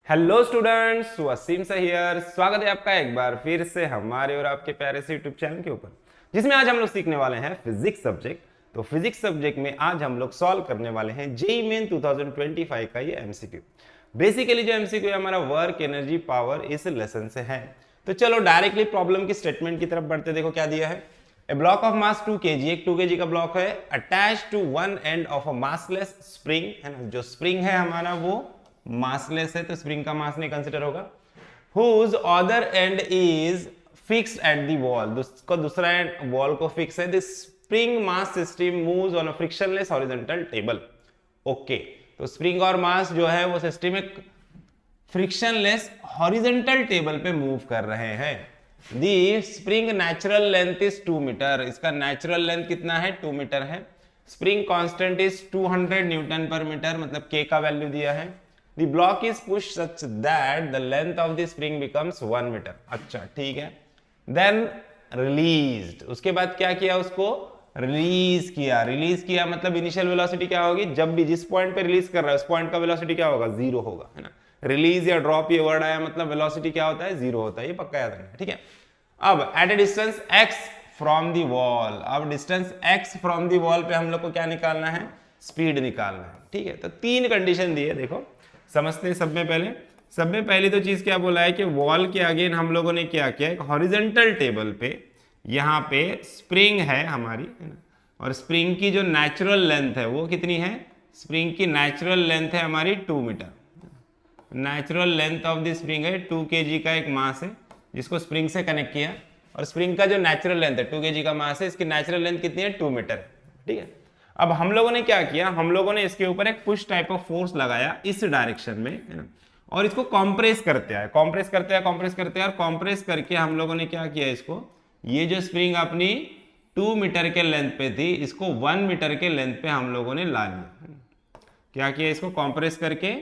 Hello students, Wasim से here. स्वागत है आपका एक बार फिर से हमारे और आपके प्यारे से यूट्यूब चैनल के ऊपर, जिसमें आज हम लोग सीखने वाले हैं फिजिक्स सब्जेक्ट। तो फिजिक्स सब्जेक्ट में आज हम लोग सॉल्व करने वाले हैं जेईई मेन 2025 का ये एमसीक्यू। बेसिकली जो एमसीक्यू हमारा वर्क एनर्जी पावर इस लेसन से है। तो चलो डायरेक्टली प्रॉब्लम की स्टेटमेंट की तरफ बढ़ते। देखो क्या दिया है, a block of mass 2 kg, एक 2 kg का ब्लॉक है, attach to one end of a massless spring, है ना। जो स्प्रिंग है हमारा वो मासलेस है, तो स्प्रिंग का मास नहीं कंसिडर होगा। Whose other end is fixed at the wall, उसका दूसरा एंड वॉल को फिक्स है। The spring mass system moves on a frictionless horizontal table. Okay, तो स्प्रिंग और मास जो है वो सिस्टम एक फ्रिक्शनलेस हॉरिजॉन्टल टेबल पे मूव कर रहे हैं। The spring natural length is 2 metre, इसका नेचुरल लेंथ कितना है, 2 मीटर है। Spring constant is 200 newton per metre, मतलब के का वैल्यू दिया है। The block is pushed such that the length of the spring becomes 1 meter. अच्छा ठीक है। Then released, उसके बाद क्या किया, उसको रिलीज किया। रिलीज किया मतलब इनिशियल वेलोसिटी क्या होगी, जब भी जिस पॉइंट पे रिलीज कर रहा है उस पॉइंट का वेलोसिटी क्या होगा, जीरो होगा, है ना। रिलीज या ड्रॉप ये वर्ड आया मतलब वेलोसिटी क्या होता है, जीरो होता है, ये पक्का याद रखना, ठीक है। अब at a distance x from the wall, अब distance x from the wall पे हम लोग को क्या निकालना है, स्पीड निकालना है, ठीक है। तो तीन कंडीशन दी है, देखो समझते हैं। सब में पहली तो चीज क्या बोला है कि वॉल के अगेन हम लोगों ने क्या किया, एक हॉरिजॉन्टल टेबल पे यहाँ पे स्प्रिंग है हमारी, है ना। और स्प्रिंग की जो नेचुरल लेंथ है वो कितनी है, स्प्रिंग की नेचुरल लेंथ है हमारी 2 metre. Natural length of the spring है 2 kg का एक मास है जिसको स्प्रिंग से कनेक्ट किया। और स्प्रिंग का जो नेचुरल लेंथ है 2 kg का मास है, इसकी नेचुरल लेंथ कितनी है, 2 मीटर, ठीक है। अब हम लोगों ने क्या किया, हम लोगों ने इसके ऊपर एक पुश टाइप ऑफ फोर्स लगाया इस डायरेक्शन में, है ना। और इसको कॉम्प्रेस करते हैं और कॉम्प्रेस करके हम लोगों ने क्या किया, इसको ये जो स्प्रिंग अपनी 2 मीटर के लेंथ पे थी इसको 1 मीटर के लेंथ पे हम लोगों ने ला लिया। क्या किया, इसको कॉम्प्रेस करके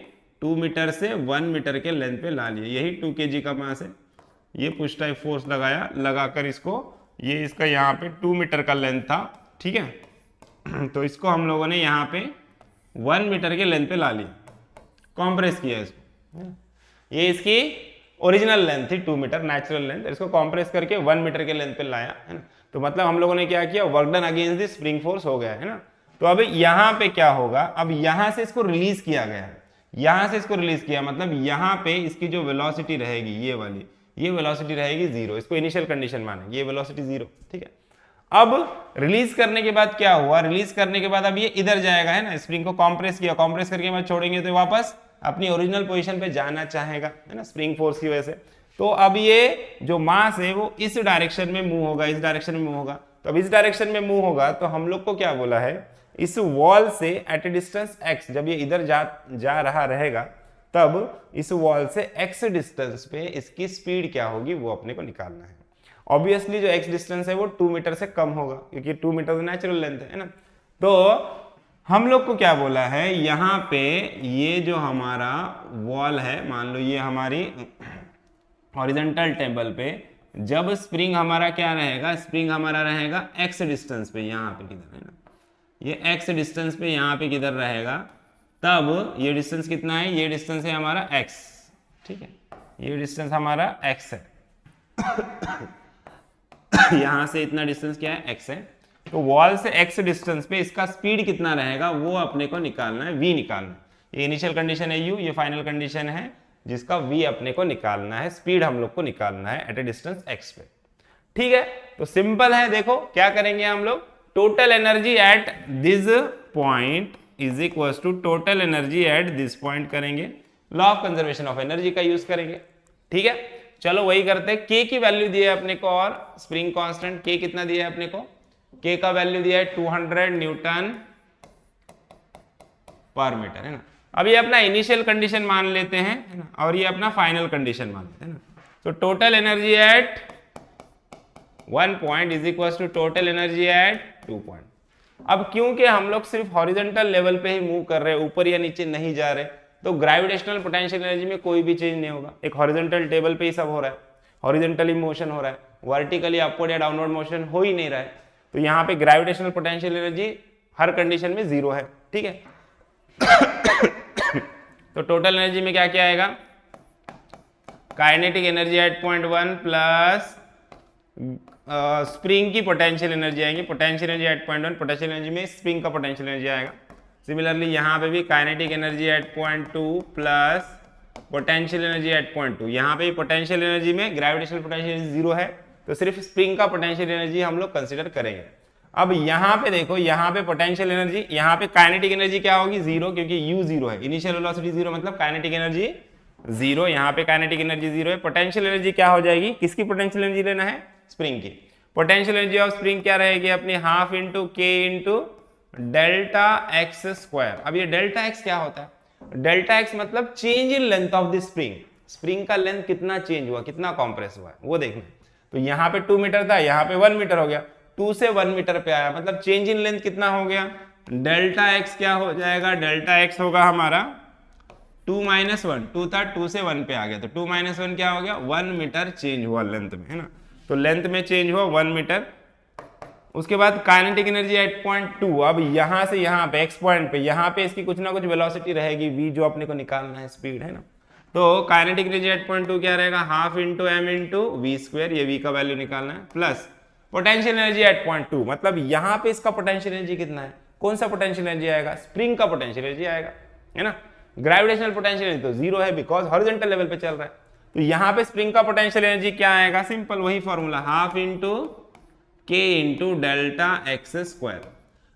2 मीटर से 1 मीटर के लेंथ पे ला लिया। यही 2 kg का मास है। ये पुश टाइप फोर्स लगाया, लगाकर इसको, ये इसका यहाँ पे 2 मीटर का लेंथ था, ठीक है। तो इसको हम लोगों ने यहाँ पे 1 मीटर के लेंथ पे ला लिया, कॉम्प्रेस किया इसको। ये इसकी ओरिजिनल लेंथ थी 2 मीटर नेचुरल लेंथ, इसको कॉम्प्रेस करके 1 मीटर के लेंथ पे लाया, है ना। तो मतलब हम लोगों ने क्या किया, work done against the spring force हो गया, है ना। तो अब यहाँ पे क्या होगा, अब यहाँ से इसको रिलीज किया गया, यहाँ से इसको रिलीज किया मतलब यहाँ पे इसकी जो वेलोसिटी रहेगी ये वाली, ये वेलोसिटी रहेगी जीरो। इसको इनिशियल कंडीशन माने, ये वेलोसिटी जीरो, ठीक है। अब रिलीज करने के बाद क्या हुआ, रिलीज करने के बाद अब ये इधर जाएगा, है ना। स्प्रिंग को कॉम्प्रेस किया, कॉम्प्रेस करके बाद छोड़ेंगे तो वापस अपनी ओरिजिनल पोजीशन पे जाना चाहेगा, है ना, स्प्रिंग फोर्स की वजह से। तो अब ये जो मास है वो इस डायरेक्शन में मूव होगा, इस डायरेक्शन में मूव होगा। तो अब इस डायरेक्शन में मूव होगा तो हम लोग को क्या बोला है, इस वॉल से एट ए डिस्टेंस x, जब ये इधर जा रहा रहेगा तब इस वॉल से x डिस्टेंस पे इसकी स्पीड क्या होगी वो अपने को निकालना है। ऑब्वियसली जो x डिस्टेंस है वो 2 मीटर से कम होगा क्योंकि 2 मीटर नेचुरल लेंथ है ना। तो हम लोग को क्या बोला है, यहाँ पे ये जो हमारा वॉल है, मान लो ये हमारी हॉरिजॉन्टल टेबल पे, जब स्प्रिंग हमारा क्या रहेगा, स्प्रिंग हमारा रहेगा x डिस्टेंस पे, यहाँ पे किधर है ना, ये x डिस्टेंस पे यहाँ पे किधर रहेगा, तब ये डिस्टेंस कितना है, ये डिस्टेंस है हमारा x, ठीक है। ये डिस्टेंस हमारा x है यहां से इतना डिस्टेंस क्या है, x है। तो वॉल से x डिस्टेंस पे इसका स्पीड कितना रहेगा वो अपने को निकालना है, v निकालना है। ये इनिशियल कंडीशन है u, ये फाइनल कंडीशन है जिसका v अपने को निकालना है, स्पीड हम लोग को निकालना है एट ए डिस्टेंस x पे, ठीक है। तो सिंपल है, देखो क्या करेंगे हम लोग, total energy at this point is equal to total energy at this point करेंगे, law of conservation of energy का यूज करेंगे, ठीक है। चलो वही करते हैं। k की वैल्यू दी है अपने को और स्प्रिंग कांस्टेंट k कितना दिया है अपने को, k का वैल्यू दिया है 200 न्यूटन पर मीटर, है ना। अब ये अपना इनिशियल कंडीशन मान लेते हैं, है ना, और ये अपना फाइनल कंडीशन मान लेते हैं ना। तो total energy at 1 point is equal to total energy at 2 point. अब क्योंकि हम लोग सिर्फ हॉरिजॉन्टल लेवल पे ही मूव कर रहे हैं, ऊपर या नीचे नहीं जा रहे, तो ग्रेविटेशनल पोटेंशियल एनर्जी में कोई भी चेंज नहीं होगा। एक हॉरिजॉन्टल टेबल पे ही सब हो रहा है, हॉरिजॉन्टली मोशन हो रहा है, वर्टिकली अपवर्ड या डाउनवर्ड मोशन हो ही नहीं रहा है। तो यहाँ पे ग्रेविटेशनल पोटेंशियल एनर्जी हर कंडीशन में जीरो है, ठीक है। तो टोटल एनर्जी में क्या क्या आएगा, kinetic energy at point 1 plus spring की पोटेंशियल एनर्जी आएगी, potential energy at point 1, potential energy में स्प्रिंग का पोटेंशियल एनर्जी आएगा। सिमिलरली यहाँ पे भी kinetic energy at point 2 plus potential energy at point 2, यहाँ पे पोटेंशियल एनर्जी में ग्रेविटेशनल पोटेंशियल एनर्जी 0 है, तो सिर्फ स्प्रिंग का पोटेंशियल एनर्जी हम लोग कंसिडर करेंगे। अब यहाँ पे देखो, यहाँ पे पोटेंशियल एनर्जी, यहाँ पे काइनेटिक एनर्जी क्या होगी 0, क्योंकि u 0 है, इनिशियल वेलोसिटी 0 मतलब काइनेटिक एनर्जी 0, यहाँ पे काइनेटिक एनर्जी 0 है। पोटेंशियल एनर्जी क्या हो जाएगी, किसकी पोटेंशियल एनर्जी लेना है, स्प्रिंग की। पोटेंशियल एनर्जी ऑफ स्प्रिंग क्या रहेगी अपनी, हाफ इंटू के इंटू डेल्टा एक्स स्क्वायर। अब ये डेल्टा एक्स क्या होता है, डेल्टा एक्स मतलब change in length of the spring, spring का लेंथ कितना चेंज हुआ, कितना कॉम्प्रेस हुआ है वो देखना है। तो यहाँ पे 2 मीटर था, यहाँ पे 1 मीटर हो गया, 2 से 1 मीटर पे आया, मतलब चेंज इन लेंथ कितना हो गया, डेल्टा एक्स क्या हो जाएगा, डेल्टा एक्स होगा हमारा 2 - 1, 2 था 2 से 1 पे आ गया, तो 2 - 1 क्या हो गया, 1 मीटर चेंज हुआ लेंथ में, है ना। तो लेंथ में चेंज हुआ 1 मीटर। उसके बाद काइनेटिक एनर्जी एट पॉइंट 2, अब यहाँ से यहाँ पे एक्स पॉइंट पे, यहाँ पे इसकी कुछ ना कुछ वेलोसिटी रहेगी v, जो अपने को निकालना है, स्पीड, है ना। तो काइनेटिक एनर्जी एट पॉइंट 2 क्या रहेगा, half into M into V square, ये v का वैल्यू निकालना है, plus potential energy at point 2, मतलब यहाँ पे इसका पोटेंशियल एनर्जी कितना है, कौन सा पोटेंशियल एनर्जी आएगा, स्प्रिंग का पोटेंशियल एनर्जी आएगा, है ना। ग्रेविटेशनल पोटेंशियल एनर्जी तो 0 है, बिकॉज हॉरिजॉन्टल लेवल पे चल रहा है। तो यहाँ पे स्प्रिंग का पोटेंशियल एनर्जी क्या आएगा, सिंपल वही फॉर्मूला, हाफ इंटू के इंटू डेल्टा एक्स स्क्वायर।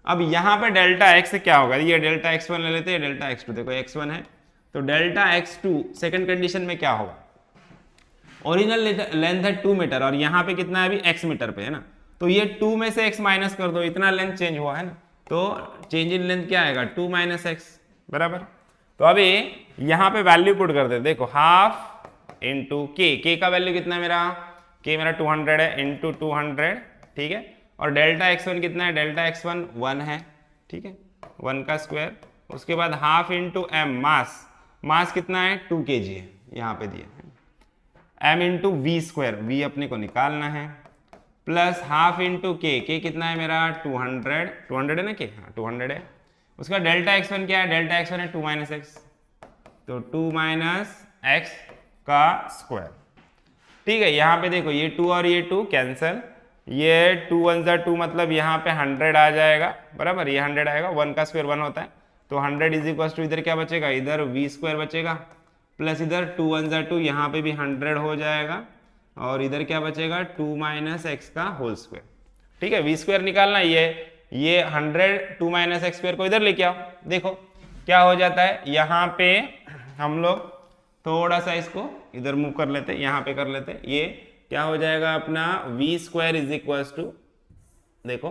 अब यहाँ पे डेल्टा एक्स क्या होगा, ये डेल्टा x1 ले लेते हैं, डेल्टा x2, देखो x1 है, तो डेल्टा x2 सेकंड कंडीशन में क्या होगा, ओरिजिनल लेंथ है 2 मीटर और यहाँ पे कितना है अभी x मीटर पे, है ना। तो ये 2 में से x माइनस कर दो, इतना लेंथ चेंज हुआ है ना, तो चेंज इन लेंथ क्या आएगा, 2 - x बराबर। तो अभी यहाँ पे वैल्यू पुट कर दे, देखो हाफ इंटू के का वैल्यू कितना है मेरा, के मेरा 200 है, इंटू 200, ठीक है। और डेल्टा x1 कितना है, डेल्टा x1 1 है, ठीक है, 1 का स्क्वायर। उसके बाद हाफ इंटू एम, मास कितना है 2 kg है, यहाँ पे दिया, m into V square, V अपने को निकालना है, प्लस हाफ इंटू के कितना है मेरा 200 है ना, के हाँ 200 है। उसका डेल्टा x1 क्या है, डेल्टा x1 है 2 - x, तो 2 - x का स्क्वायर, ठीक है। यहाँ पे देखो ये 2 और ये 2 कैंसल, ये 2 1 × 2 मतलब यहाँ पे 100 आ जाएगा, बराबर, ये 100 आएगा, 1 का स्क्वायर 1 होता है, तो 100 = इधर क्या बचेगा, इधर v स्क्वायर बचेगा, प्लस इधर 2 1 × 2, यहाँ पे भी 100 हो जाएगा, और इधर क्या बचेगा 2 - x का होल स्क्वायर, ठीक है। v स्क्वायर निकालना, ये 100 2 - x स्क्वायर को इधर लेके आओ, देखो क्या हो जाता है, यहाँ पे हम लोग थोड़ा सा इसको इधर मूव कर लेते, यहाँ पे कर लेते, ये क्या हो जाएगा अपना v स्क्वायर = देखो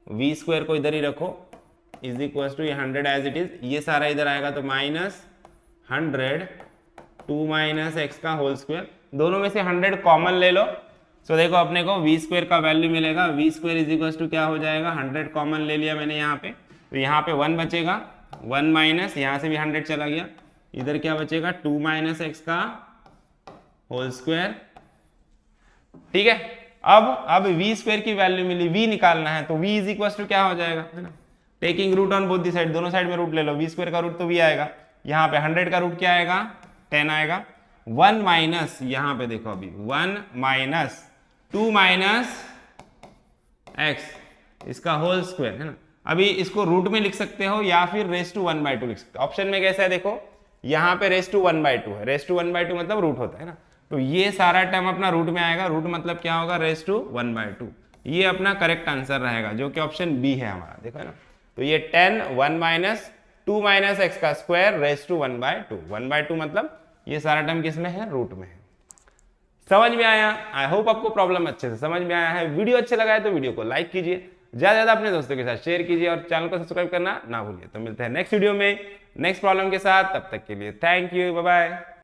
v स्क्वायर को इधर ही रखो, = ये 100 एज इट इज, ये सारा इधर आएगा, तो -100 2 - x का होल स्क्वायर, दोनों में से 100 कॉमन ले लो, तो देखो अपने को v स्क्वायर का वैल्यू मिलेगा, v स्क्वायर = क्या हो जाएगा, 100 कॉमन ले लिया मैंने यहाँ पे, तो यहाँ पे 1 बचेगा, 1 माइनस यहाँ से भी 100 चला गया, इधर क्या बचेगा 2 - x का होल स्क्वायर, ठीक है। अब v स्क्वायर की वैल्यू मिली, v निकालना है, तो v = क्या हो जाएगा, है ना, taking root on both the side, दोनों साइड में रूट ले लो, v स्क्वायर का रूट तो v आएगा, यहाँ पे 100 का रूट क्या आएगा 10 आएगा, 1 माइनस, यहाँ पे देखो अभी 1 - 2 - x इसका होल स्क्वायर, है ना। अभी इसको रूट में लिख सकते हो या फिर raised-to-1/2 लिख सकते हो, ऑप्शन में कैसा है देखो, यहाँ पे raised-to-1/2 है, raised-to-1/2 मतलब रूट होता है ना, तो ये सारा टर्म अपना रूट में आएगा, रूट मतलब क्या होगा raised-to-1/2, ये अपना करेक्ट आंसर रहेगा, जो कि ऑप्शन बी है हमारा, देखो है ना। तो ये 10 1 - 2 - x का स्क्वायर raised-to-1/2, 1/2 मतलब ये सारा टर्म किसमें है, रूट में है। समझ में आया, आई होप आपको प्रॉब्लम अच्छे से समझ में आया है। वीडियो अच्छे लगा है तो वीडियो को लाइक कीजिए, ज्यादा ज्यादा अपने दोस्तों के साथ शेयर कीजिए, और चैनल को सब्सक्राइब करना ना भूलिए। तो मिलते हैं नेक्स्ट वीडियो में नेक्स्ट प्रॉब्लम के साथ, तब तक के लिए थैंक यू, बाय बाय।